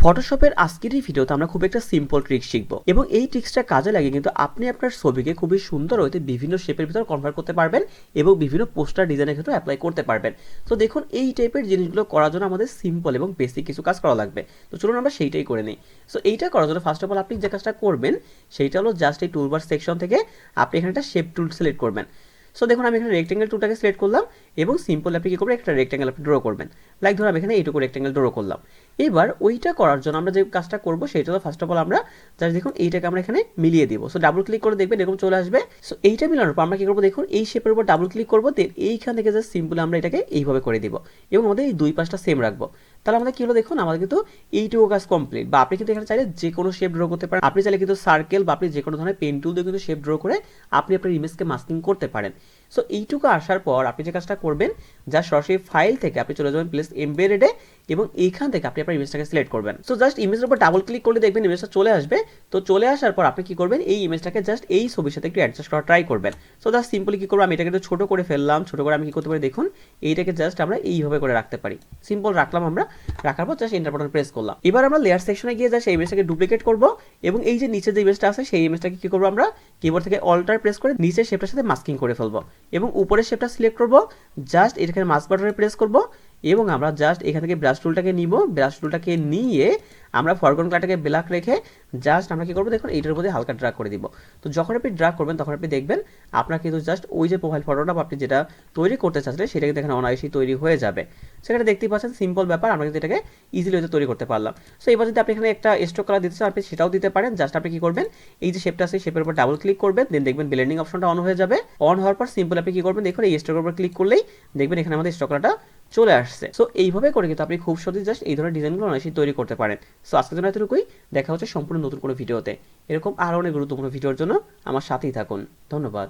ফটোশপের আজকের এই ভিডিওতে আমরা খুব একটা সিম্পল ট্রিক শিখবো এবং এই ট্রিক্সটা কাজে লাগিয়ে কিন্তু আপনি আপনার ছবিকে খুবই সুন্দর হইতে বিভিন্ন শেপের ভিতর কনভার্ট করতে পারবেন এবং বিভিন্ন পোস্টার ডিজাইনের ক্ষেত্রে অ্যাপ্লাই করতে পারবেন। তো দেখুন এই টাইপের জিনিসগুলো করার জন্য আমাদের সিম্পল এবং বেসিক কিছু কাজ করা লাগবে। তো চলুন আমরা সেইটাই করে নিই। সো এইটা করার জন্য ফার্স্ট অফ অল আপনি যে কাজটা করবেন সেইটা হলো জাস্ট এই টুলবার সেকশন থেকে আপনি এখানে একটা শেপ টুল সিলেক্ট করবেন। সো দেখুন আমি এখানে রেক্টেঙ্গেল টুলটাকে সিলেক্ট করলাম এবং সিম্পল আপনি কি করবেন একটা রেক্টেঙ্গেল আপনি ড্র করবেন। লাইক ধরুন আমি এখানে এইটুকু রেক্টেঙ্গেল ড্র করলাম। এবার ওইটা করার জন্য আমরা যে কাজটা করবো সেটা হলো ফার্স্ট অফ অল আমরা জাস্ট দেখুন এইটাকে আমরা এখানে মিলিয়ে দিব। সো ডাবল ক্লিক করে দেখবেন এরকম চলে আসবে। সো এইটা মিলানোর পর আমরা কি করবো দেখুন এই শেপের উপর ডাবল ক্লিক করবো, দেন এইখান থেকে জাস্ট সিম্পল আমরা এটাকে এইভাবে করে দিব এবং আমাদের এই দুই পাশটা সেম রাখবো। তাহলে আমাদের কি হলো দেখুন আমাদের কিন্তু এইটুকু কাজ কমপ্লিট। বা আপনি কিন্তু এখানে চাইলে যে কোনো শেপ ড্র করতে পারেন, আপনি চাইলে কিন্তু সার্কেল বা আপনি যে কোনো ধরনের পেন টুল দিয়ে কিন্তু শেপ ড্র করে আপনি আপনার ইমেজকে মাস্কিং করতে পারেন। সো এইটুকু আসার পর আপনি যে কাজটা করবেন জাস্ট সরাসরি ফাইল থেকে আপনি চলে যাবেন প্লেস এমবেডেডে এবং এইখান থেকে আপনি আপনার ইমেজটাকে সিলেক্ট করবেন। সো জাস্ট ইমেজের উপর ডাবল ক্লিক করলে দেখবেন ইমেজটা চলে আসবে। তো চলে আসার পর আপনি কি করবেন এই ইমেজটাকে জাস্ট এই ছবির সাথে একটু অ্যাডজাস্ট করা ট্রাই করবেন। সো জাস্ট সিম্পলি কি করবো আমি এটাকে একটু ছোট করে ফেললাম। ছোট করে আমি কি করতে পারি দেখুন এইটাকে জাস্ট আমরা এইভাবে করে রাখতে পারি। সিম্পল রাখলাম, আমরা রাখার পর জাস্ট এন্টার বাটন প্রেস করলাম। এবার আমরা লেয়ার সেকশনে গিয়ে জাস্ট এই ইমেজটাকে ডুপ্লিকেট করবো এবং এই যে নিচে যে ইমেজটা আছে সেই ইমেজটাকে কি করবো আমরা কিবোর্ড থেকে অল্টার প্রেস করে নিচের শেপটার সাথে মাস্কিং করে ফেলবো এবং উপরের শেপটা সিলেক্ট করবো। জাস্ট এখানে মাস্ক বাটনে প্রেস করবো এবং আমরা জাস্ট এখান থেকে ব্রাশ টুলটাকে নিব। ব্রাশ টুলটাকে নিয়ে আমরা ফরগ্রাউন্ড কালারটাকে ব্ল্যাক রেখে জাস্ট আমরা কি করবো দেখুন এইটার মধ্যে হালকা ড্রাগ করে দিব। তো যখন আপনি ড্রাগ করবেন তখন আপনি দেখবেন আপনার কিন্তু জাস্ট ওই যে প্রোফাইল ফটোটা আপনি যেটা তৈরি করতে চাচ্ছিলেন সেটা কিন্তু এখানে অনায়াসেই তৈরি হয়ে যাবে। সেখানে দেখতেই পাচ্ছেন সিম্পল ব্যাপার, আমরা কিন্তু এটাকে ইজিলি হয়তো তৈরি করতে পারলাম। সো এবার যদি আপনি এখানে একটা স্ট্রোক কালার দিতে চান আপনি সেটাও দিতে পারেন। জাস্ট আপনি কি করবেন এই যে শেপটা আছে শেপের উপর ডাবল ক্লিক করবেন, দেন দেখবেন ব্লেন্ডিং অপশনটা অন হয়ে যাবে। অন হওয়ার পর সিম্পল আপনি কি করবেন দেখুন এই স্ট্রোকের উপর ক্লিক করলেই দেখবেন এখানে আমাদের স্ট্রোক কালারটা চলে আসছে। সো এইভাবে করে কিন্তু আপনি খুব সহজেই জাস্ট এই ধরনের ডিজাইনগুলো অনায়াসেই তৈরি করতে পারেন। সো আজকের জন্য এতটুকুই, দেখা হচ্ছে সম্পূর্ণ নতুন কোনো ভিডিওতে। এরকম আরও অনেক গুরুত্বপূর্ণ ভিডিওর জন্য আমার সাথেই থাকুন। ধন্যবাদ।